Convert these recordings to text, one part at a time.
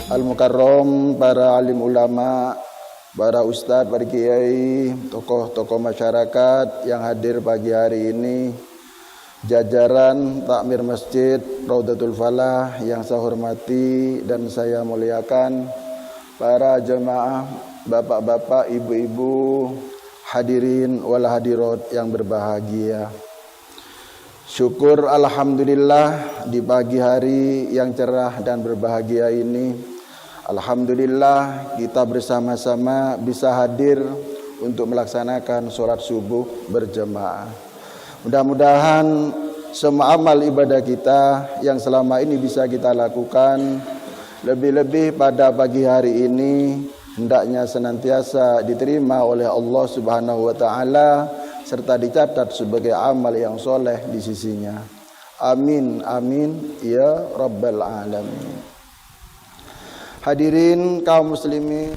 Al-Mukarram, para alim ulama, para ustadz, para kiai, tokoh-tokoh masyarakat yang hadir pagi hari ini, jajaran takmir masjid Raudatul Falah yang saya hormati dan saya muliakan, para jemaah, bapak-bapak, ibu-ibu, hadirin wal hadirat yang berbahagia. Syukur alhamdulillah di pagi hari yang cerah dan berbahagia ini, alhamdulillah kita bersama-sama bisa hadir untuk melaksanakan sholat subuh berjamaah. Mudah-mudahan semua amal ibadah kita yang selama ini bisa kita lakukan, lebih-lebih pada pagi hari ini, hendaknya senantiasa diterima oleh Allah Subhanahu wa Ta'ala serta dicatat sebagai amal yang soleh di sisinya. Amin, amin, ya Rabbal Alamin. Hadirin kaum muslimin,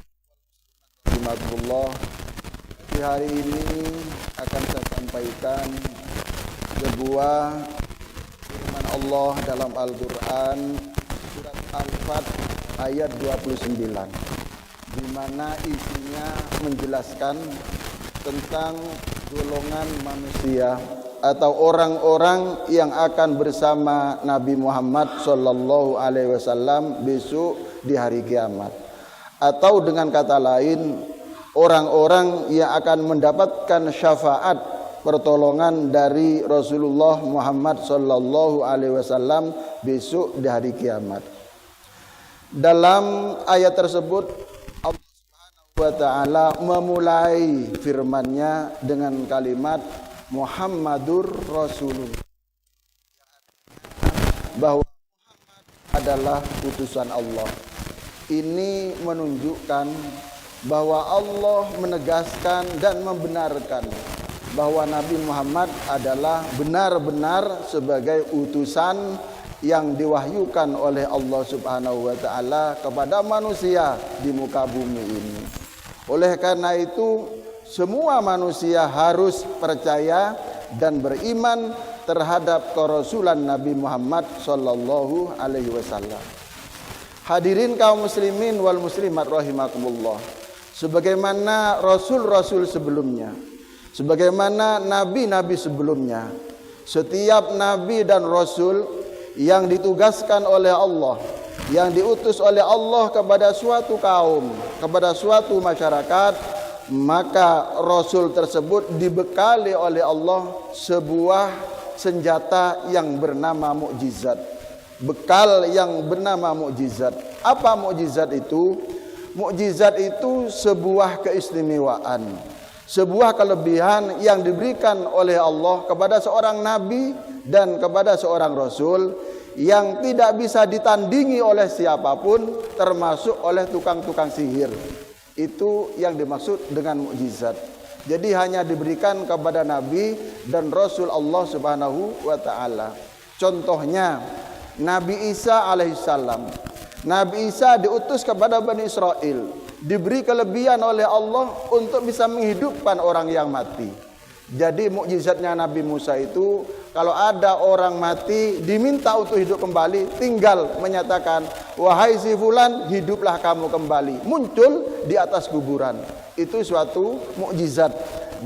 di hari ini akan saya sampaikan sebuah firman Allah dalam Al-Quran surat Al-Fat ayat 29, di mana isinya menjelaskan tentang golongan manusia atau orang-orang yang akan bersama Nabi Muhammad sallallahu alaihi wasallam besok di hari kiamat, atau dengan kata lain orang-orang yang akan mendapatkan syafaat pertolongan dari Rasulullah Muhammad sallallahu alaihi wasallam besok di hari kiamat. Dalam ayat tersebut Allah Subhanahu wa taala memulai firman-Nya dengan kalimat Muhammadur Rasulullah, bahwa Muhammad adalah utusan Allah. Ini menunjukkan bahwa Allah menegaskan dan membenarkan bahwa Nabi Muhammad adalah benar-benar sebagai utusan yang diwahyukan oleh Allah Subhanahu wa taala kepada manusia di muka bumi ini. Oleh karena itu, semua manusia harus percaya dan beriman terhadap kerasulan Nabi Muhammad sallallahu alaihi wasallam. Hadirin kaum muslimin wal muslimat rahimakumullah. Sebagaimana rasul-rasul sebelumnya, sebagaimana nabi-nabi sebelumnya, setiap nabi dan rasul yang ditugaskan oleh Allah, yang diutus oleh Allah kepada suatu kaum, kepada suatu masyarakat, maka rasul tersebut dibekali oleh Allah sebuah senjata yang bernama mukjizat. Bekal yang bernama mukjizat. Apa mukjizat itu? Mukjizat itu sebuah keistimewaan, sebuah kelebihan yang diberikan oleh Allah kepada seorang nabi dan kepada seorang rasul yang tidak bisa ditandingi oleh siapapun, termasuk oleh tukang-tukang sihir. Itu yang dimaksud dengan mukjizat. Jadi hanya diberikan kepada nabi dan rasul Allah Subhanahu wa taala. Contohnya Nabi Isa alaihissalam. Nabi Isa diutus kepada Bani Israel, diberi kelebihan oleh Allah untuk bisa menghidupkan orang yang mati. Jadi mukjizatnya Nabi Musa itu, kalau ada orang mati diminta untuk hidup kembali, tinggal menyatakan, wahai si fulan, hiduplah kamu kembali, muncul di atas kuburan. Itu suatu mukjizat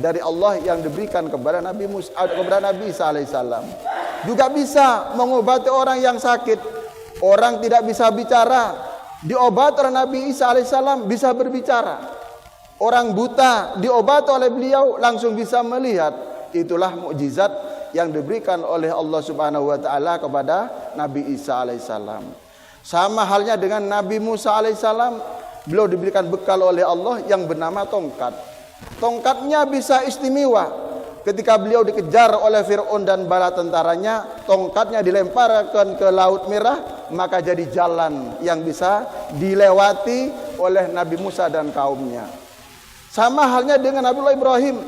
dari Allah yang diberikan kepada Nabi Musa, kepada Nabi Isa alaihissalam. Juga bisa mengobati orang yang sakit. Orang tidak bisa bicara, diobati oleh Nabi Isa alaihissalam bisa berbicara. Orang buta diobati oleh beliau langsung bisa melihat. Itulah mukjizat yang diberikan oleh Allah Subhanahu wa taala kepada Nabi Isa alaihissalam. Sama halnya dengan Nabi Musa alaihissalam, beliau diberikan bekal oleh Allah yang bernama tongkat. Tongkatnya bisa istimewa. Ketika beliau dikejar oleh Fir'aun dan bala tentaranya, tongkatnya dilemparkan ke Laut Merah, maka jadi jalan yang bisa dilewati oleh Nabi Musa dan kaumnya. Sama halnya dengan Nabiullah Ibrahim,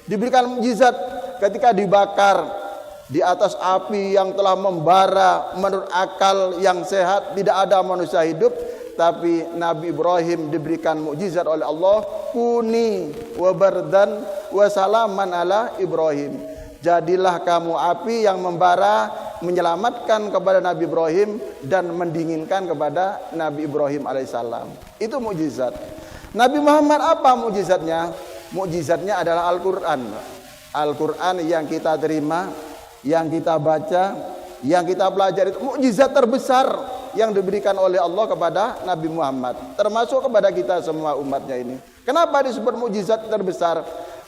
diberikan mukjizat ketika dibakar di atas api yang telah membara. Menurut akal yang sehat tidak ada manusia hidup, tapi Nabi Ibrahim diberikan mukjizat oleh Allah, kuni wa bardan wa salaman ala Ibrahim. Jadilah kamu api yang membara, menyelamatkan kepada Nabi Ibrahim dan mendinginkan kepada Nabi Ibrahim alaihissalam. Itu mukjizat. Nabi Muhammad apa mukjizatnya? Mukjizatnya adalah Al-Quran. Al-Quran yang kita terima, yang kita baca, yang kita pelajari, itu mukjizat terbesar yang diberikan oleh Allah kepada Nabi Muhammad, termasuk kepada kita semua umatnya ini. Kenapa disebut mukjizat terbesar?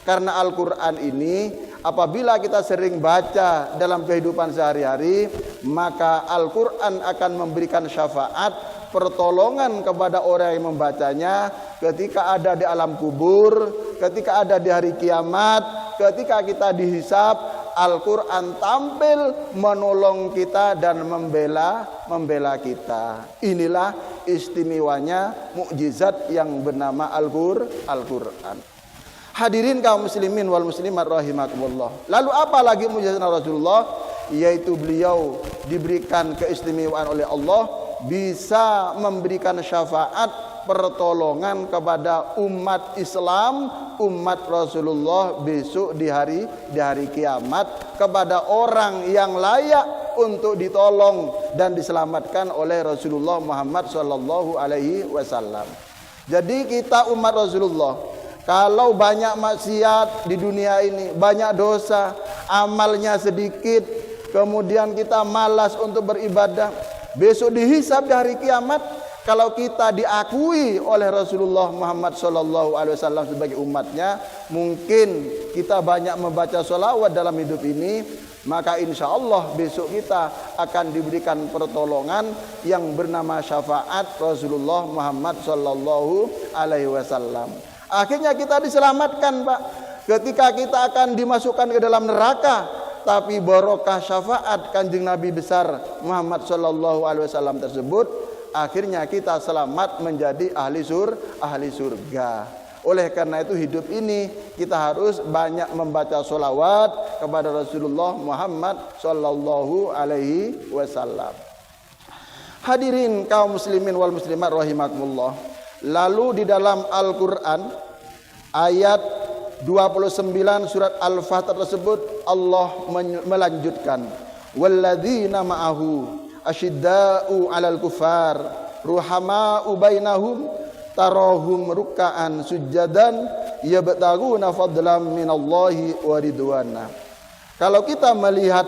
Karena Al-Quran ini apabila kita sering baca dalam kehidupan sehari-hari, maka Al-Quran akan memberikan syafaat, pertolongan kepada orang yang membacanya ketika ada di alam kubur, ketika ada di hari kiamat, ketika kita dihisab. Al-Quran tampil menolong kita dan membela kita. Inilah istimewanya mukjizat yang bernama Al-Quran. Hadirin kaum muslimin wal muslimat rahimakumullah. Lalu apa lagi mukjizat Rasulullah? Yaitu beliau diberikan keistimewaan oleh Allah, bisa memberikan syafaat, pertolongan kepada umat Islam, umat Rasulullah besok di hari kiamat, kepada orang yang layak untuk ditolong dan diselamatkan oleh Rasulullah Muhammad sallallahu alaihi wasallam. Jadi kita umat Rasulullah, kalau banyak maksiat di dunia ini, banyak dosa, amalnya sedikit, kemudian kita malas untuk beribadah, besok dihisab di hari kiamat. Kalau kita diakui oleh Rasulullah Muhammad SAW sebagai umatnya, mungkin kita banyak membaca sholawat dalam hidup ini, maka insya Allah besok kita akan diberikan pertolongan yang bernama syafaat Rasulullah Muhammad SAW. Akhirnya kita diselamatkan, Pak. Ketika kita akan dimasukkan ke dalam neraka, tapi barokah syafaat Kanjeng Nabi besar Muhammad SAW tersebut, akhirnya kita selamat menjadi ahli surga. Oleh karena itu hidup ini kita harus banyak membaca sholawat kepada Rasulullah Muhammad sallallahu alaihi wasallam. Hadirin kaum muslimin wal muslimat rahimakumullah. Lalu di dalam Al-Quran ayat 29 surat Al-Fatih tersebut Allah melanjutkan, walladzina ma'ahu asyidda'u 'alal kufar ruhama'u bainahum tarahum ruk'an sujjadan yabtaguna fadlan minallahi wa ridwana. Kalau kita melihat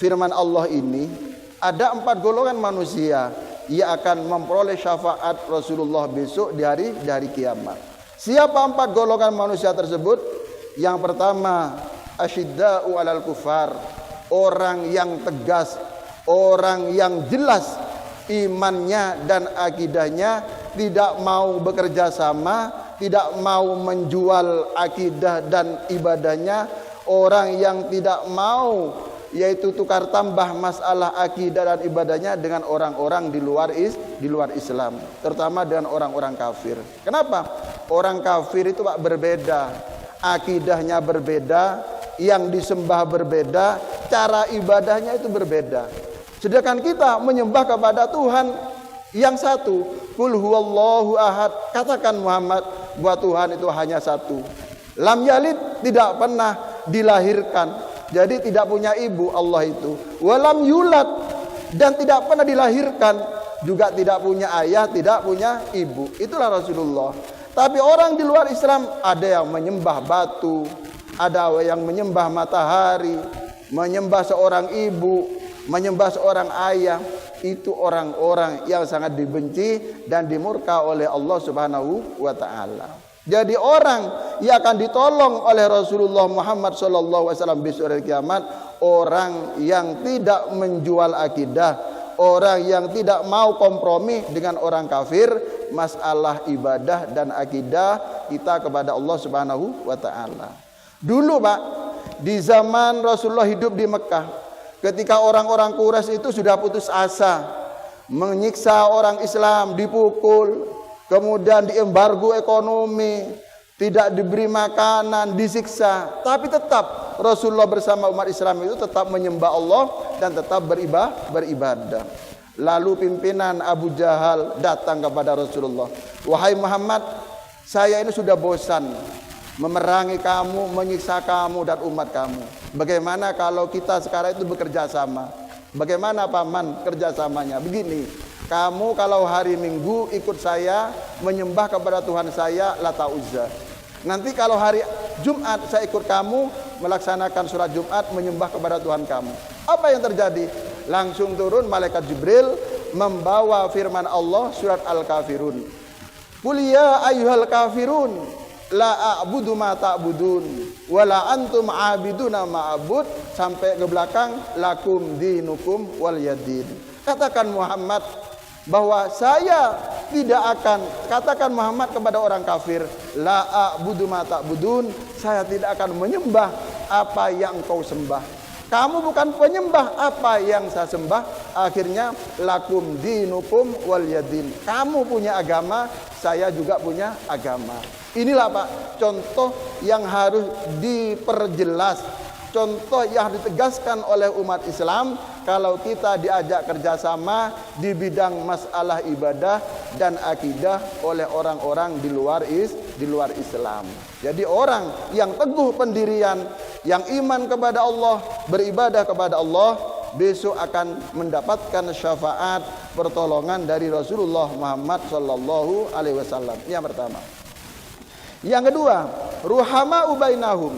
firman Allah ini, ada 4 golongan manusia yang akan memperoleh syafaat Rasulullah besok di hari kiamat. Siapa 4 golongan manusia tersebut? Yang pertama, asyidda'u 'alal kufar, orang yang tegas, orang yang jelas imannya dan akidahnya, tidak mau bekerja sama, tidak mau menjual akidah dan ibadahnya, orang yang tidak mau yaitu tukar tambah masalah akidah dan ibadahnya dengan orang-orang di luar Islam, terutama dengan orang-orang kafir. Kenapa? Orang kafir itu Pak berbeda, akidahnya berbeda, yang disembah berbeda, cara ibadahnya itu berbeda. Sedangkan kita menyembah kepada Tuhan yang satu. Qul huwallahu ahad. Katakan Muhammad bahwa Tuhan itu hanya satu. Lam yalid, tidak pernah dilahirkan. Jadi tidak punya ibu Allah itu. Walam yulad, dan tidak pernah dilahirkan. Juga tidak punya ayah, tidak punya ibu. Itulah Rasulullah. Tapi orang di luar Islam ada yang menyembah batu, ada yang menyembah matahari, menyembah seorang ibu, menyembah seorang ayah. Itu orang-orang yang sangat dibenci dan dimurka oleh Allah Subhanahu wa ta'ala. Jadi orang yang akan ditolong oleh Rasulullah Muhammad SAW besok hari kiamat, orang yang tidak menjual akidah, orang yang tidak mau kompromi dengan orang kafir, masalah ibadah dan akidah kita kepada Allah Subhanahu wa ta'ala. Dulu Pak, di zaman Rasulullah hidup di Mekah, ketika orang-orang Quraisy itu sudah putus asa, menyiksa orang Islam, dipukul, kemudian diembargo ekonomi, tidak diberi makanan, disiksa, tapi tetap Rasulullah bersama umat Islam itu tetap menyembah Allah dan tetap beribadah. Lalu pimpinan Abu Jahal datang kepada Rasulullah, "Wahai Muhammad, saya ini sudah bosan memerangi kamu, menyiksa kamu dan umat kamu. Bagaimana kalau kita sekarang itu bekerja sama?" Bagaimana paman kerjasamanya? Begini, kamu kalau hari Minggu ikut saya menyembah kepada Tuhan saya Lata Uzza. Nanti kalau hari Jumat saya ikut kamu melaksanakan sholat Jumat menyembah kepada Tuhan kamu. Apa yang terjadi? Langsung turun malaikat Jibril membawa firman Allah surat Al-Kafirun. Qul ya ayyuhal kafirun la a'budu ma ta'budun wala antum 'abiduna ma a'bud, sampai ke belakang lakum dinukum wal yadin. Katakan Muhammad bahwa saya tidak akan, katakan Muhammad kepada orang kafir, la a'budu ma ta'budun, saya tidak akan menyembah apa yang engkau sembah. Kamu bukan penyembah apa yang saya sembah. Akhirnya lakum dinukum wal yadin. Kamu punya agama, saya juga punya agama. Inilah Pak contoh yang harus diperjelas, contoh yang ditegaskan oleh umat Islam kalau kita diajak kerjasama di bidang masalah ibadah dan akidah oleh orang-orang di luar Islam. Jadi orang yang teguh pendirian, yang iman kepada Allah, beribadah kepada Allah, besok akan mendapatkan syafaat pertolongan dari Rasulullah Muhammad sallallahu alaihi wasallam. Yang pertama. Yang kedua, ruhama ubainahum.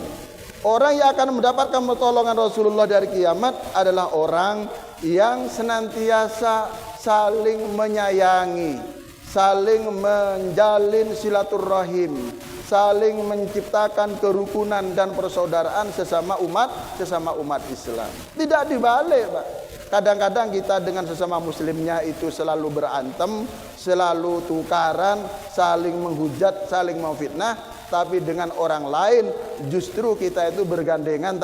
Orang yang akan mendapatkan pertolongan Rasulullah dari kiamat adalah orang yang senantiasa saling menyayangi, saling menjalin silaturahim, saling menciptakan kerukunan dan persaudaraan sesama umat Islam. Tidak dibalik, Pak. Kadang-kadang kita dengan sesama muslimnya itu selalu berantem, selalu tukaran, saling menghujat, saling memfitnah. Tapi dengan orang lain justru kita itu bergandengan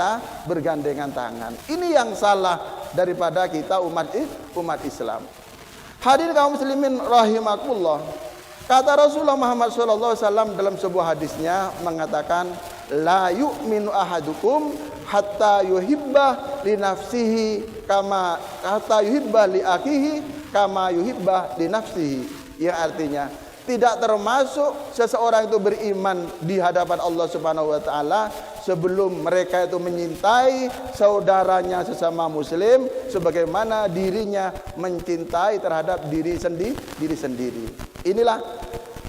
tangan. Ini yang salah daripada kita umat Islam. Hadirin kaum muslimin rahimakumullah. Kata Rasulullah Muhammad SAW dalam sebuah hadisnya mengatakan, la yu'minu ahadukum hatta yuhibba li nafsihi kama hatta yuhibba li akhihi kama yuhibba li nafsihi. Yang artinya tidak termasuk seseorang itu beriman di hadapan Allah Subhanahu wa taala sebelum mereka itu menyintai saudaranya sesama muslim sebagaimana dirinya mencintai terhadap diri sendiri. Inilah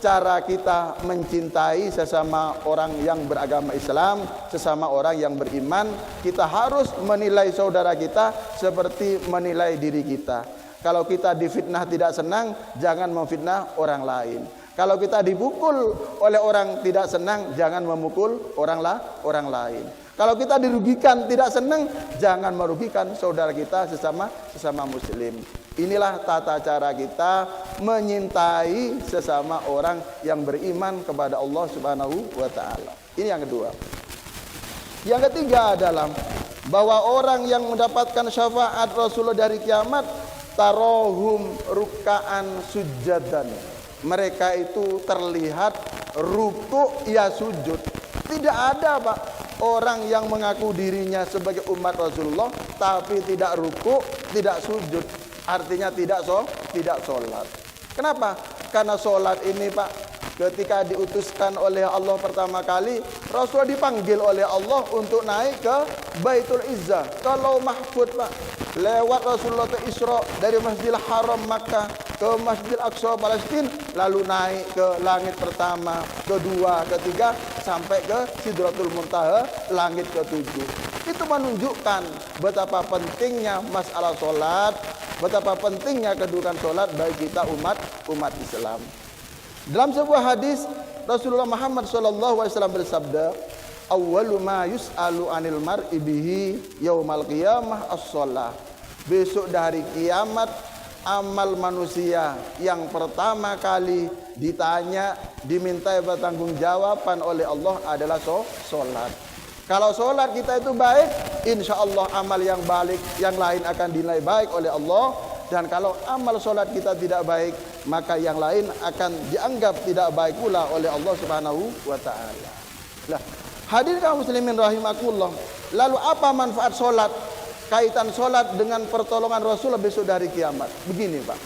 cara kita mencintai sesama orang yang beragama Islam, sesama orang yang beriman. Kita harus menilai saudara kita seperti menilai diri kita. Kalau kita difitnah tidak senang, jangan memfitnah orang lain. Kalau kita dipukul oleh orang tidak senang, jangan memukul orang lain. Kalau kita dirugikan tidak senang, jangan merugikan saudara kita sesama muslim. Inilah tata cara kita menyintai sesama orang yang beriman kepada Allah Subhanahu wa taala. Ini yang kedua. Yang ketiga adalah bahwa orang yang mendapatkan syafaat Rasulullah dari kiamat, tarohum ruka'an sujadan. Mereka itu terlihat ruku' ya sujud. Tidak ada Pak orang yang mengaku dirinya sebagai umat Rasulullah tapi tidak ruku', tidak sujud. Artinya tidak sholat. Kenapa? Karena sholat ini Pak, ketika diutuskan oleh Allah pertama kali, Rasulullah dipanggil oleh Allah untuk naik ke Baitul Izzah, ke Lauh Mahfud Pak. Lewat Rasulullah ke Isra dari Masjidil Haram Makkah ke Masjidil Aqsa Palestina, lalu naik ke langit pertama, kedua, ketiga, sampai ke Sidratul Muntaha, langit ketujuh. Itu menunjukkan betapa pentingnya masalah sholat, betapa pentingnya kedudukan sholat bagi kita umat Islam. Dalam sebuah hadis Rasulullah Muhammad SAW bersabda, awwalu ma yus'alu 'anil mar'i bihi yaumal qiyamah as-shalah. Besok dari kiamat amal manusia yang pertama kali ditanya, dimintai pertanggungjawaban oleh Allah adalah sholat. Kalau sholat kita itu baik, insya Allah amal yang lain akan dinilai baik oleh Allah. Dan kalau amal solat kita tidak baik, maka yang lain akan dianggap tidak baik pula oleh Allah Subhanahu wa taala. Lah, hadirin kaum muslimin rahimakumullah. Lalu apa manfaat solat? Kaitan solat dengan pertolongan Rasulullah besok dari kiamat. Begini Pak,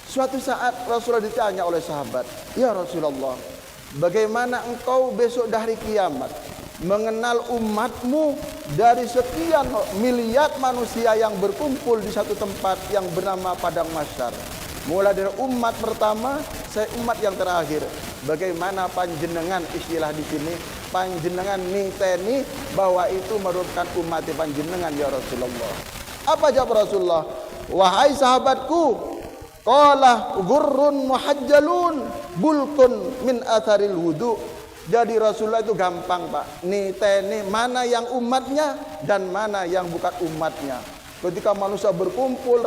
suatu saat Rasulullah ditanya oleh sahabat, ya Rasulullah, bagaimana engkau besok dari kiamat mengenal umatmu dari sekian miliar manusia yang berkumpul di satu tempat yang bernama Padang Mahsyar? Mulai dari umat pertama, saya umat yang terakhir. Bagaimana panjenengan, istilah di sini, panjenengan niteni bahwa itu merupakan umat panjenengan ya Rasulullah. Apa jawab Rasulullah? Wahai sahabatku, qala gurrun muhajjalun bulkun min atharil wudu. Jadi Rasulullah itu gampang Pak, niteni mana yang umatnya dan mana yang bukan umatnya. Ketika manusia berkumpul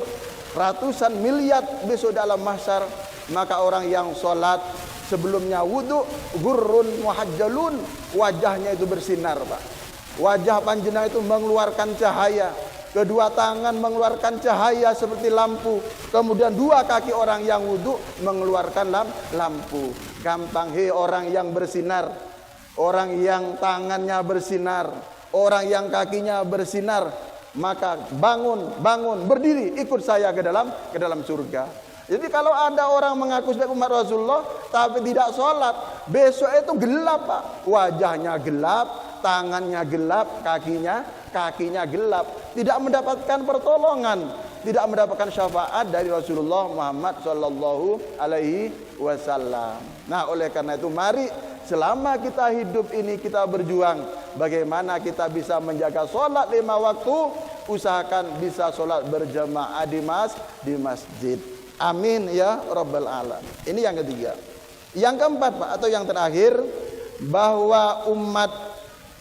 ratusan miliar besok dalam mahsyar, maka orang yang sholat sebelumnya wudu, gurrun muhajjalun, wajahnya itu bersinar Pak. Wajah panjenengan itu mengeluarkan cahaya, kedua tangan mengeluarkan cahaya seperti lampu, kemudian dua kaki orang yang wudu mengeluarkan lampu. Gampang, hei orang yang bersinar, orang yang tangannya bersinar, orang yang kakinya bersinar, maka bangun, berdiri, ikut saya ke dalam surga. Jadi kalau ada orang mengaku sebagai umat Rasulullah tapi tidak sholat, besok itu gelap Pak. Wajahnya gelap, tangannya gelap, kakinya gelap, tidak mendapatkan pertolongan, tidak mendapatkan syafaat dari Rasulullah Muhammad sallallahu alaihi wasallam. Nah, oleh karena itu mari selama kita hidup ini kita berjuang bagaimana kita bisa menjaga sholat 5 waktu, usahakan bisa sholat berjamaah di masjid. Amin ya rabbal alamin. Ini yang ketiga. Yang keempat Pak, atau yang terakhir, bahwa umat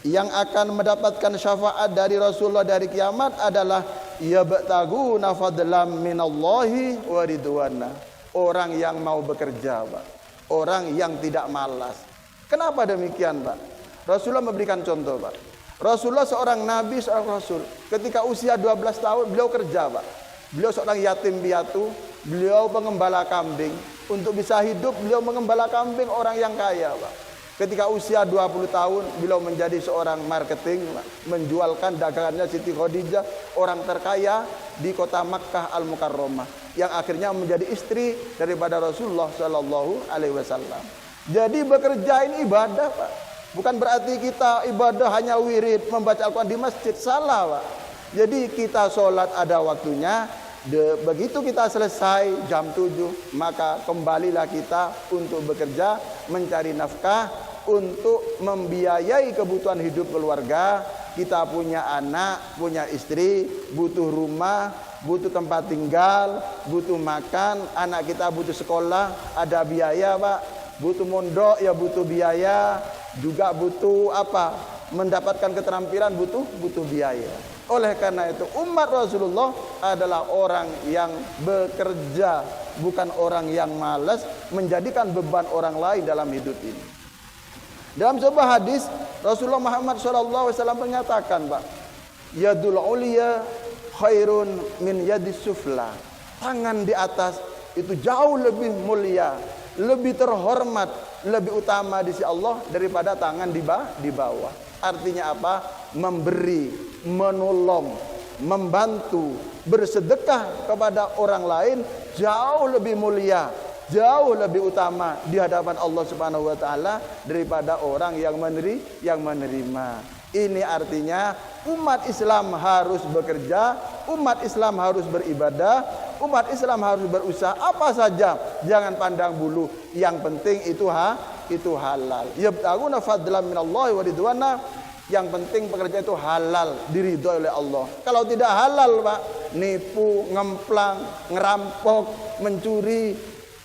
yang akan mendapatkan syafaat dari Rasulullah dari kiamat adalah yabtaguna fadlam minallahi wa ridwana. Orang yang mau bekerja Pak, orang yang tidak malas. Kenapa demikian Pak? Rasulullah memberikan contoh Pak. Rasulullah seorang nabi, seorang rasul. Ketika usia 12 tahun beliau kerja Pak. Beliau seorang yatim piatu, beliau pengembala kambing. Untuk bisa hidup beliau mengembala kambing orang yang kaya Pak. Ketika usia 20 tahun beliau menjadi seorang marketing, menjualkan dagangannya Siti Khadijah, orang terkaya di kota Makkah Al-Mukarramah, yang akhirnya menjadi istri daripada Rasulullah Shallallahu alaihi wasallam. Jadi bekerja ini ibadah Pak. Bukan berarti kita ibadah hanya wirid membaca Al-Quran di masjid, salah Pak. Jadi kita sholat ada waktunya. Begitu kita selesai jam 7, maka kembalilah kita untuk bekerja, mencari nafkah, untuk membiayai kebutuhan hidup keluarga. Kita punya anak, punya istri, butuh rumah, butuh tempat tinggal, butuh makan, anak kita butuh sekolah, ada biaya Pak. Butuh mondok ya butuh biaya, juga butuh apa? Mendapatkan keterampilan butuh biaya. Oleh karena itu umat Rasulullah adalah orang yang bekerja, bukan orang yang malas menjadikan beban orang lain dalam hidup ini. Dalam sebuah hadis Rasulullah Muhammad SAW menyatakan Pak, yadul uliya khairun min yadis sufla. Tangan di atas itu jauh lebih mulia, lebih terhormat, lebih utama di sisi Allah daripada tangan di bawah. Artinya apa? Memberi, menolong, membantu, bersedekah kepada orang lain jauh lebih mulia, jauh lebih utama di hadapan Allah Subhanahu wa taala daripada orang yang menerima. Ini artinya umat Islam harus bekerja, umat Islam harus beribadah, umat Islam harus berusaha apa saja, jangan pandang bulu. Yang penting itu halal. Yabtaguna fadlan minallahi wa ridwana. Yang penting pekerjaan itu halal, diridhoi oleh Allah. Kalau tidak halal Pak, nipu, ngemplang, ngerampok, mencuri,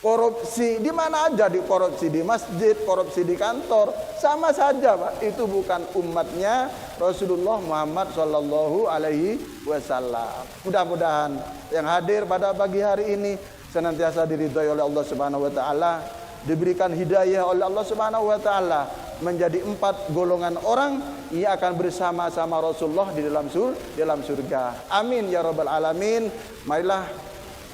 korupsi, di mana aja, di korupsi di masjid, korupsi di kantor, sama saja Pak. Itu bukan umatnya Rasulullah Muhammad sallallahu alaihi wasallam. Mudah-mudahan yang hadir pada pagi hari ini senantiasa diridhoi oleh Allah Subhanahu wa taala, diberikan hidayah oleh Allah Subhanahu wa taala menjadi 4 golongan orang yang akan bersama-sama Rasulullah di dalam surga. Amin ya rabbal alamin. Marilah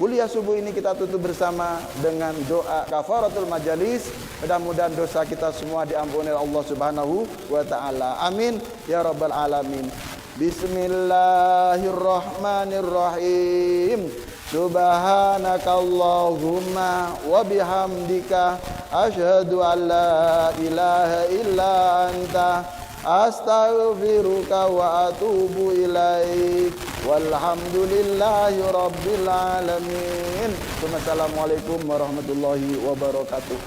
Kuliah subuh ini kita tutup bersama dengan doa kafaratul majalis. Mudah-mudahan dosa kita semua diampuni oleh Allah Subhanahu wa taala. Amin ya rabbal alamin. Bismillahirrahmanirrahim. Subhanakallahumma wa bihamdika asyhadu an la ilaha illa anta astaghfiruka wa atubu ilaik. Walhamdulillahi rabbil alamin. Wassalamualaikum warahmatullahi wabarakatuh.